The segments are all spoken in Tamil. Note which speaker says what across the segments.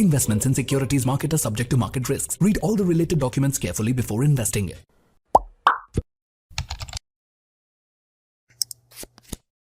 Speaker 1: Investments in securities market are subject to market risks. Read all the related documents carefully before investing.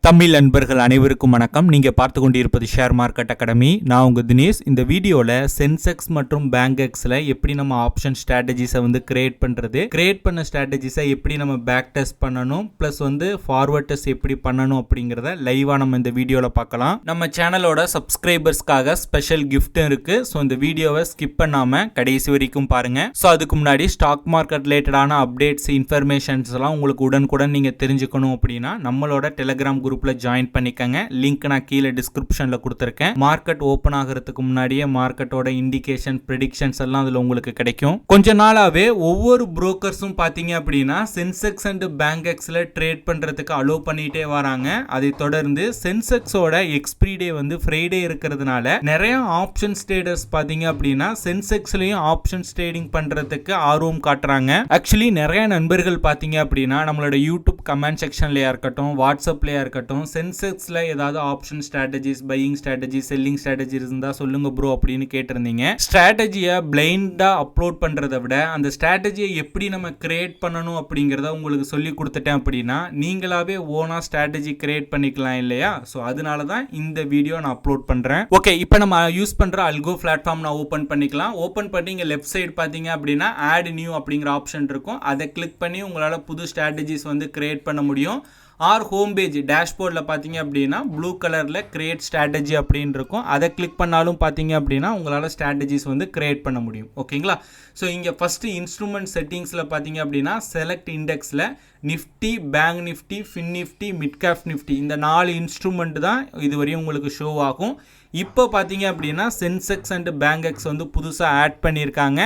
Speaker 2: Tamil நண்பர்கள் அனைவருக்கும் வணக்கம். நீங்கள் பார்த்து கொண்டிருப்பது ஷேர் மார்க்கெட் அகாடமி. நான் உங்கள் தினேஷ். இந்த வீடியோவில் சென்செக்ஸ் மற்றும் பேங்கெக்ஸில் எப்படி நம்ம ஆப்ஷன் ஸ்ட்ராட்டஜிஸை கிரியேட் பண்ணுறது, கிரியேட் பண்ண ஸ்ட்ராட்டஜிஸை எப்படி நம்ம பேக் டெஸ்ட் பண்ணணும், ப்ளஸ் ஃபார்வர்ட் டெஸ்ட் எப்படி பண்ணணும் அப்படிங்கிறத லைவாக நம்ம இந்த வீடியோவில் பார்க்கலாம். நம்ம சேனலோட சப்ஸ்கிரைபர்ஸ்க்காக ஸ்பெஷல் கிஃப்ட்டும் இருக்குது. ஸோ இந்த வீடியோவை ஸ்கிப் பண்ணாமல் கடைசி வரைக்கும் பாருங்கள். ஸோ அதுக்கு முன்னாடி ஸ்டாக் மார்க்கெட் ரிலேட்டடான அப்டேட்ஸ், இன்ஃபர்மேஷன்ஸ் எல்லாம் உங்களுக்கு உடனுக்குடன் நீங்கள் தெரிஞ்சுக்கணும் அப்படின்னா நம்மளோட டெலிகிராம் குரூப்ல ஜாயின் பண்ணிக்கங்க. லிங்க் நான் கீழே டிஸ்கிரிப்ஷன்ல கொடுத்திருக்கேன். மார்க்கெட் ஓபன் ஆகிறதுக்கு முன்னாடியே மார்க்கெட்டோட இண்டிகேஷன், பிரெடிக்ஷன்ஸ் எல்லாம் அதுல உங்களுக்கு கிடைக்கும். கொஞ்ச நாளாவே ஒவ்வொரு புரோக்கர்ஸும் பாத்தீங்க அப்படின்னா சென்செக்ஸ் அண்ட் பேங்கெக்ஸ்ல ட்ரேட் பண்றதுக்கு அலோ பண்ணிட்டே வராங்க. அதை தொடர்ந்து சென்செக்ஸோட எக்ஸ்பிரி டே ஃப்ரைடே இருக்கிறதுனால நிறைய ஆப்ஷன்ஸ் ட்ரேடர்ஸ் பாத்தீங்க அப்படின்னா சென்செக்ஸ்லயும் ஆப்ஷன்ஸ் ட்ரேடிங் பண்றதுக்கு ஆர்வம் காட்டுறாங்க. ஆக்சுவலி நிறைய நண்பர்கள் பாத்தீங்க அப்படின்னா நம்மளோட யூடியூப் கமெண்ட் செக்ஷன்லயா இருக்கட்டும், வாட்ஸ்அப்லயா இருக்கட்டும், சென்செக்ஸ்ல ஏதாவது option strategies, buying strategy, selling strategy இருந்தா சொல்லுங்க ப்ரோ அப்படின்னு கேட்டிருந்தீங்க. ஸ்ட்ராட்டஜியை பிளைண்டா அப்லோட் பண்றதை விட அந்த ஸ்ட்ராட்டஜியை எப்படி நம்ம கிரியேட் பண்ணணும் அப்படிங்கறத உங்களுக்கு சொல்லி கொடுத்துட்டேன் அப்படின்னா நீங்களாவே ஓனா ஸ்ட்ராட்டஜி கிரியேட் பண்ணிக்கலாம் இல்லையா? ஸோ அதனால தான் இந்த வீடியோ நான் அப்லோட் பண்றேன். ஓகே, இப்போ நம்ம யூஸ் பண்ற அல்கோ பிளாட்ஃபார்ம் நான் ஓபன் பண்ணிக்கலாம். ஓபன் பண்ணி இங்க லெஃப்ட் சைடு பாத்தீங்க அப்படின்னா ஆட் நியூ அப்படிங்கிற ஆப்ஷன் இருக்கும். அதை கிளிக் பண்ணி உங்களால புது ஸ்ட்ராட்டஜிஸ் கிரியேட் பண்ண முடியும். ஆர் ஹோம் பேஜ் டேஷ்போர்டில் பார்த்தீங்க அப்படின்னா ப்ளூ கலரில் கிரியேட் ஸ்ட்ராட்டஜி அப்படின்னு இருக்கும். அதை கிளிக் பண்ணாலும் பார்த்தீங்க அப்படின்னா உங்களால் ஸ்ட்ராட்டஜிஸ் கிரியேட் பண்ண முடியும். ஓகேங்களா? ஸோ இங்கே ஃபஸ்ட்டு இன்ஸ்ட்ருமெண்ட் செட்டிங்ஸில் பார்த்தீங்க அப்படின்னா செலக்ட் இண்டெக்ஸில் Nifty, bank Nifty, fin Nifty, mid cap Nifty இந்த 4 இன்ஸ்ட்ருமெண்ட் தான் இதுவரையும் உங்களுக்கு ஷோ ஆகும். இப்போ பார்த்தீங்க அப்படின்னா சென்செக்ஸ் அண்ட் பேங்கெக்ஸ் புதுசாக ஆட் பண்ணியிருக்காங்க.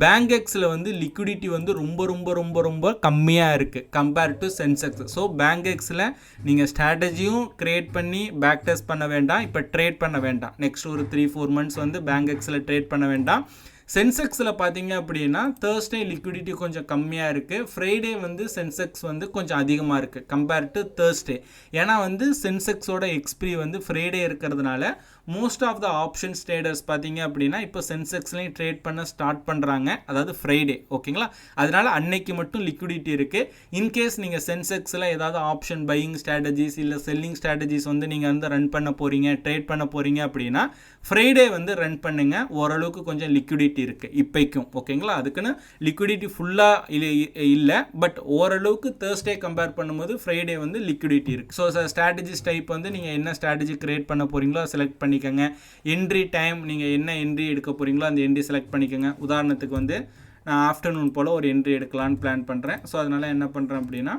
Speaker 2: பேங்கெக்ஸில் லிக்விடிட்டி ரொம்ப ரொம்ப ரொம்ப ரொம்ப கம்மியாக இருக்குது கம்பேர் டு சென்செக்ஸ். ஸோ பேங்கெக்ஸில் நீங்கள் ஸ்ட்ராட்டஜியும் கிரியேட் பண்ணி பேக் டெஸ்ட் பண்ண வேண்டாம், இப்போ ட்ரேட் பண்ண வேண்டாம். நெக்ஸ்ட் ஒரு 3-4 மந்த்ஸ் பேங்கெக்ஸில் ட்ரேட் பண்ண வேண்டாம். சென்செக்ஸில் பார்த்தீங்க அப்படின்னா தேர்ஸ்டே லிக்விடிட்டி கொஞ்சம் கம்மியாக இருக்குது. ஃப்ரைடே சென்செக்ஸ் கொஞ்சம் அதிகமாக இருக்குது கம்பேர் டு தேர்ஸ்டே. ஏன்னா சென்செக்ஸோட எக்ஸ்பிரி ஃப்ரைடே இருக்கிறதுனால most of the options traders பார்த்தீங்க அப்படின்னா இப்போ சென்செக்ஸ்லையும் ட்ரேட் பண்ண ஸ்டார்ட் பண்ணுறாங்க, அதாவது ஃப்ரைடே. ஓகேங்களா? அதனால அன்னைக்கு மட்டும் லிக்விடிட்டி இருக்குது. இன்கேஸ் நீங்கள் சென்செக்ஸில் ஏதாவது ஆப்ஷன் பையிங் ஸ்ட்ராட்டஜிஸ் இல்லை செல்லிங் ஸ்ட்ராட்டஜிஸ் நீங்கள் ரன் பண்ண போகிறீங்க, ட்ரேட் பண்ண போகிறீங்க அப்படின்னா ஃப்ரைடே ரன் பண்ணுங்க. ஓரளவுக்கு கொஞ்சம் லிக்விடிட்டி இருக்குது இப்போக்கும். ஓகேங்களா? அதுக்குன்னு லிக்விடிட்டி ஃபுல்லாக இல்லை, பட் ஓரளவுக்கு தேர்ஸ்டே கம்பேர் பண்ணும்போது ஃப்ரைடே லிக்விடிட்டி இருக்குது. ஸோ ஸ்ட்ராட்டஜிஸ் டைப் நீங்கள் என்ன ஸ்ட்ராட்டஜி கிரியேட் பண்ண போகிறீங்களோ செலக்ட் பண்ணி என்ட்ரி டைம் நீங்கள் என்ன என்ட்ரி எடுக்க போகிறீங்களோ அந்த என்ட்ரி செலக்ட் பண்ணிக்கோங்க. உதாரணத்துக்கு நான் ஆஃப்டர்நூன் போல் ஒரு என்ட்ரி எடுக்கலான்னு பிளான் பண்ணுறேன். ஸோ அதனால் என்ன பண்ணுறேன் அப்படின்னா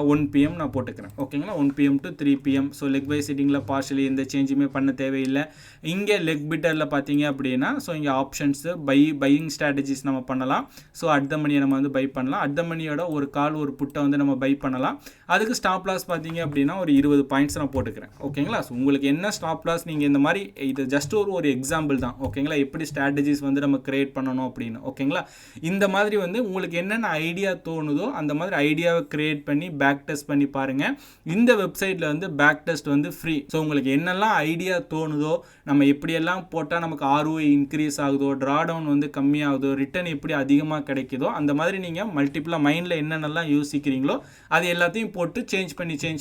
Speaker 2: 1 PM நான் போட்டுக்கிறேன். ஓகேங்களா? 1 PM to 3 PM. So leg by சிட்டிங்கில் பார்ஷலி எந்த சேஞ்சுமே பண்ண தேவையில்லை. இங்கே லெக் பிட்டரில் பார்த்தீங்க அப்படின்னா ஸோ இங்கே ஆப்ஷன்ஸு பையிங் ஸ்ட்ராட்டஜிஸ் நம்ம பண்ணலாம். ஸோ அட் த மணியை நம்ம பை பண்ணலாம். அட் த மணியோட ஒரு கால் ஒரு புட்டை நம்ம பை பண்ணலாம். அதுக்கு ஸ்டாப் லாஸ் பார்த்தீங்க அப்படின்னா ஒரு 20 பாயிண்ட்ஸ் நான் போட்டுக்கிறேன். ஓகேங்களா? ஸோ உங்களுக்கு என்ன ஸ்டாப் லாஸ் நீங்கள் இந்த மாதிரி இது ஜஸ்ட் ஒரு எக்ஸாம்பிள் தான். ஓகேங்களா? எப்படி ஸ்ட்ராட்டஜிஸ் நம்ம கிரியேட் பண்ணணும் அப்படின்னு. ஓகேங்களா? இந்த மாதிரி உங்களுக்கு என்னென்ன ஐடியா தோணுதோ அந்த மாதிரி ஐடியாவை கிரியேட் பண்ணி பேக் டெஸ்ட் பண்ணி பாருங்க. இந்த வெப்சைட்ல பேக் டெஸ்ட் ஃப்ரீ. ஸோ உங்களுக்கு என்னெல்லாம் ஐடியா தோணுதோ, நம்ம எப்படியெல்லாம் போட்டால் நமக்கு ROI இன்க்ரீஸ் ஆகுதோ, ட்ரா டவுன் கம்மியாகுதோ, ரிட்டர்ன் எப்படி அதிகமாக கிடைக்குதோ அந்த மாதிரி நீங்கள் மல்டிபிளாக மைண்டில் என்னென்னலாம் யோசிக்கிறீங்களோ அது எல்லாத்தையும் போட்டு சேஞ்ச்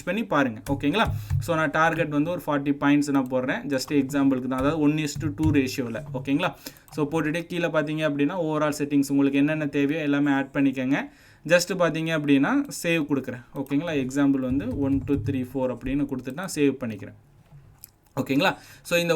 Speaker 2: பண்ணி பாருங்கள். ஓகேங்களா? ஸோ நான் டார்கெட் ஒரு 40 பாயிண்ட்ஸ் நான் போடுறேன். ஜஸ்ட் எக்ஸாம்பிளுக்கு தான், அதாவது 1:2 ரேஷியோவில். ஓகேங்களா? ஸோ போட்டுட்டு கீழே பார்த்தீங்க அப்படின்னா ஓவரால் செட்டிங்ஸ் உங்களுக்கு என்னென்ன தேவையோ எல்லாமே ஆட் பண்ணிக்கோங்க. ஜஸ்ட் பார்த்தீங்க அப்படின்னா சேவ் கொடுக்குறேன். ஓகேங்களா? எக்ஸாம்பிள் 1 2 3 4 அப்படின்னு கொடுத்துட்டு நான் சேவ் பண்ணிக்கிறேன். ஓகேங்களா? ஸோ இந்த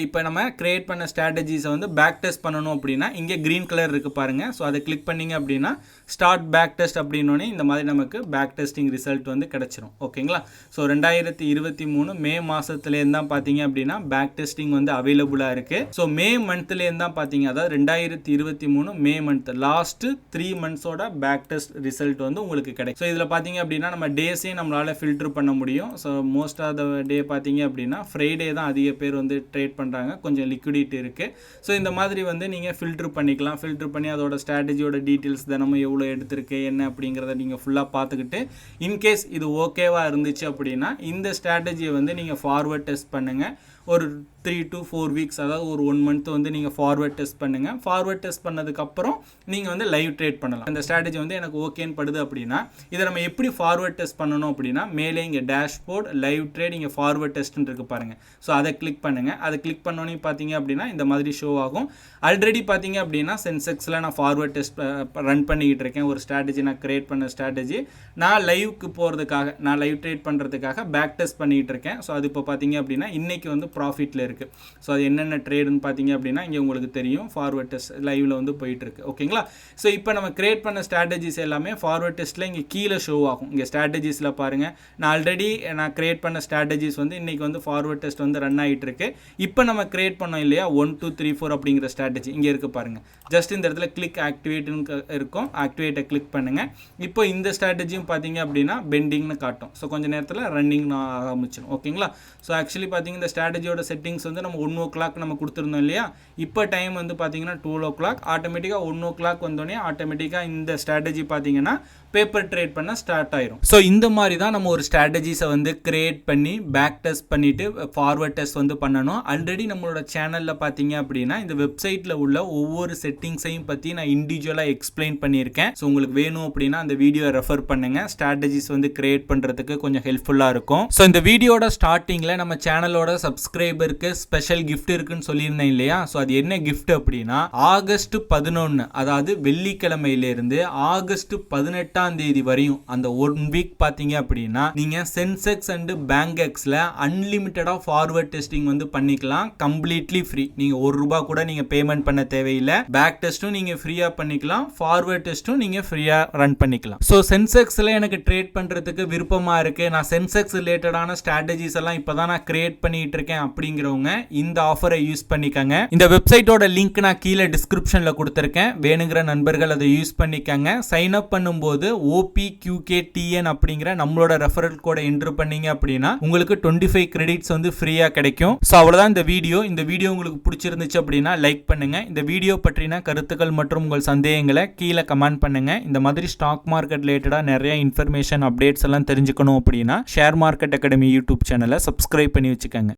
Speaker 2: இப்போ நம்ம கிரியேட் பண்ண ஸ்ட்ராட்டஜிஸை பேக் டெஸ்ட் பண்ணணும் அப்படின்னா இங்கே க்ரீன் கலர் இருக்குது பாருங்கள். ஸோ அதை கிளிக் பண்ணிங்க அப்படின்னா ஸ்டார்ட் பேக் டெஸ்ட் அப்படின்னோடனே இந்த மாதிரி நமக்கு பேக் டெஸ்டிங் ரிசல்ட் கிடச்சிரும். ஓகேங்களா? ஸோ 2023 மே மாதத்துலேருந்து தான் பார்த்தீங்க அப்படின்னா பேக் டெஸ்டிங் அவைலபிளாக இருக்குது. ஸோ மே மந்த்லேருந்து தான் அதாவது 2023 மே மந்த் லாஸ்ட்டு 3 மந்த்ஸோட பேக் டெஸ்ட் ரிசல்ட் உங்களுக்கு கிடைக்கும். ஸோ இதில் பார்த்தீங்க அப்படின்னா நம்ம டேஸையும் நம்மளால் ஃபில்டர் பண்ண முடியும். ஸோ மோஸ்ட் ஆஃப் த டே பார்த்தீங்க அப்படின்னா ஃப்ரைடே தான் அதிக பேர் ட்ரேட் பண்ணுறாங்க, கொஞ்சம் லிக்விடிட்டி இருக்குது. ஸோ இந்த மாதிரி நீங்கள் ஃபில்டர் பண்ணிக்கலாம். ஃபில்டர் பண்ணி அதோட ஸ்ட்ராட்டஜியோட டீட்டெயில்ஸ் தினமும் எவ்வளோ எடுத்திருக்கு என்ன அப்படிங்கிறத நீங்கள் ஃபுல்லாக பார்த்துக்கிட்டு இன்கேஸ் இது ஓகேவாக இருந்துச்சு அப்படின்னா இந்த ஸ்ட்ராட்டஜியை நீங்கள் ஃபார்வர்ட் டெஸ்ட் பண்ணுங்கள். ஒரு 3 to 4 வீக்ஸ் அதாவது ஒரு 1 மந்த் வந்து நீங்கள் ஃபார்வர்ட் டெஸ்ட் பண்ணுங்கள். ஃபார்வர்ட் டெஸ்ட் பண்ணதுக்கப்புறம் நீங்கள் வந்து லைவ் ட்ரேட் பண்ணலாம். அந்த ஸ்ட்ராட்டஜி வந்து எனக்கு ஓகேன்னு படுது அப்படின்னா இதை நம்ம எப்படி ஃபார்வர்ட் டெஸ்ட் பண்ணணும் அப்படின்னா மேலே இங்கே டேஷ்போர்ட் லைவ் ட்ரேட் இங்கே ஃபார்வர்ட் டெஸ்ட்னு இருக்கு பாருங்கள். ஸோ அதை கிளிக் பண்ணுங்கள். அதை கிளிக் பண்ணோன்னே பார்த்தீங்க அப்படின்னா இந்த மாதிரி ஷோ ஆகும். ஆல்ரெடி பார்த்தீங்க அப்படின்னா சென்செக்ஸில் நான் ஃபார்வர்ட் டெஸ்ட் ரன் பண்ணிக்கிட்டு இருக்கேன். ஒரு ஸ்ட்ராட்டஜி நான் கிரியேட் பண்ண ஸ்ட்ராட்டஜி நான் லைவ்க்கு போகிறதுக்காக நான் லைவ் ட்ரேட் பண்ணுறதுக்காக பேக் டெஸ்ட் பண்ணிக்கிட்டு இருக்கேன். ஸோ அது இப்போ பார்த்தீங்க அப்படின்னா இன்றைக்கி வந்து ப்ராஃபிட்டில் இருக்குது. ஸோ அது என்னென்ன ட்ரேடுன்னு பார்த்தீங்க அப்படின்னா இங்கே உங்களுக்கு தெரியும் ஃபார்வர்ட் டெஸ்ட் லைவில் வந்து போயிட்டுருக்கு. ஓகேங்களா? ஸோ இப்போ நம்ம கிரியேட் பண்ண ஸ்ட்ராட்டஜிஸ் எல்லாமே ஃபார்வர்ட் டெஸ்ட்டில் இங்கே கீழே ஷோ ஆகும். இங்கே ஸ்ட்ராட்டஜிஸில் பாருங்கள், நான் ஆல்ரெடி நான் கிரியேட் பண்ண ஸ்ட்ராட்டஜிஸ் வந்து இன்றைக்கி வந்து ஃபார்வர்ட் டெஸ்ட் வந்து ரன் ஆகிட்டு இருக்கு. இப்போ நம்ம கிரியேட் பண்ணோம் இல்லையா 1 2 3 4 அப்படிங்கிற ஸ்ட்ராட்டஜி இங்கே இருக்குது பாருங்கள். ஜஸ்ட் இந்த இடத்துல கிளிக் ஆக்டிவேட்னு இருக்கும். ஆக்டிவேட்டை கிளிக் பண்ணுங்கள். இப்போ இந்த ஸ்ட்ராட்டஜியும் பார்த்தீங்க அப்படின்னா பெண்டிங்னு காட்டும். ஸோ கொஞ்சம் நேரத்தில் ரன்னிங் ஆரம்பிச்சிடும். ஓகேங்களா? ஸோ ஆக்சுவலி பார்த்தீங்கன்னா இந்த ஸ்ட்ராட்டஜியோட செட்டிங்ஸ் வந்து நம்ம 1 o'clock நம்ம கொடுத்துருந்தோம் இல்லையா. இப்போ டைம் வந்து பார்த்தீங்கன்னா 2 o'clock. ஆட்டோமேட்டிக்காக 1 o'clock வந்தோடனே ஆட்டோமேட்டிக்காக இந்த ஸ்ட்ராட்டஜி பார்த்தீங்கன்னா பேப்பர் ட்ரேட் பண்ண ஸ்டார்ட் ஆயிரும். ஸோ இந்த மாதிரி தான் நம்ம ஒரு ஸ்ட்ராட்டஜிஸை வந்து கிரியேட் பண்ணி பேக் டெஸ்ட் பண்ணிவிட்டு ஃபார்வர்ட் டெஸ்ட் வந்து பண்ணணும். ஆல்ரெடி நம்மளோட சேனலில் பார்த்தீங்க அப்படின்னா இந்த வெப்சைட்டில் உள்ள ஒவ்வொரு செட்டிங்ஸையும் பற்றி நான் இண்டிவிஜுவலாக எக்ஸ்பிளைன் பண்ணியிருக்கேன். ஸோ உங்களுக்கு வேணும் அப்படின்னா அந்த வீடியோ ரெஃபர் பண்ணுங்கள். ஸ்ட்ராட்டஜிஸ் வந்து கிரியேட் பண்ணுறதுக்கு கொஞ்சம் ஹெல்ப்ஃபுல்லாக இருக்கும். ஸோ இந்த வீடியோட ஸ்டார்டிங்கில் நம்ம சேனலோட சப்ஸ்கிரைபருக்கு ஸ்பெஷல் கிஃப்ட் இருக்குன்னு சொல்லியிருந்தேன் இல்லையா. ஸோ அது என்ன கிஃப்ட் அப்படின்னா ஆகஸ்ட் 11 அதாவது வெள்ளிக்கிழமையிலிருந்து ஆகஸ்ட் 18 தேதி வரையும் அந்த 1 வீக் பார்த்தீங்க அப்படின்னா நீங்க சென்செக்ஸ் அண்ட் பேங்கெக்ஸ்ல அன்லிமிட்டடா ஃபார்வர்ட் டெஸ்டிங் வந்து பண்ணிக்கலாம். Completely free. நீங்க ₹1 கூட நீங்க பேமெண்ட் பண்ண தேவையில்லை. பேக் டெஸ்ட்டும் நீங்க ஃப்ரீயா பண்ணிக்கலாம். ஃபார்வர்ட் டெஸ்ட்டும் நீங்க ஃப்ரீயா ரன் பண்ணிக்கலாம். ஸோ சென்செக்ஸ்ல எனக்கு ட்ரேட் பண்றதுக்கு விருப்பமா இருக்கு, நான் சென்செக்ஸ் ரிலேட்டடான ஸ்ட்ராட்டஜிஸ் எல்லாம் இப்பதான் நான் கிரியேட் பண்ணிட்டு இருக்கேன் அப்படிங்கிறவங்க இந்த ஆஃபரை யூஸ் பண்ணிக்கங்க. இந்த வெப்சைட்டோட லிங்க் நான் கீழே டிஸ்கிரிப்ஷன்ல கொடுத்திருக்கேன். வேணுங்கிற நண்பர்கள் அதை யூஸ் பண்ணிக்கங்க. சைன் அப் பண்ணும்போது OPQKTN அப்படிங்கிற நம்மளோட ரெஃபரல் கோடை என்டர் பண்ணீங்க அப்படின்னா உங்களுக்கு 25 கிரெடிட்ஸ் வந்து ஃப்ரீயா கிடைக்கும். ஸோ அவ்வளவுதான் இந்த வீடியோ. இந்த வீடியோ உங்களுக்கு பிடிச்சிருந்துச்சு அப்படின்னா லைக் பண்ணுங்க. இந்த வீடியோ பற்றின கருத்துக்கள் மற்றும் உங்கள் சந்தேகங்களை கீழே கமெண்ட் பண்ணுங்க. இந்த மாதிரி ஸ்டாக் மார்க்கெட் ரிலேட்டடா நிறைய இன்ஃபர்மேஷன் அப்டேட்ஸ் எல்லாம் தெரிஞ்சுக்கணும் அப்படின்னா ஷேர் மார்க்கெட் அகாடமி யூடியூப் சேனலை சப்ஸ்கிரைப் பண்ணி வச்சுக்கோங்க.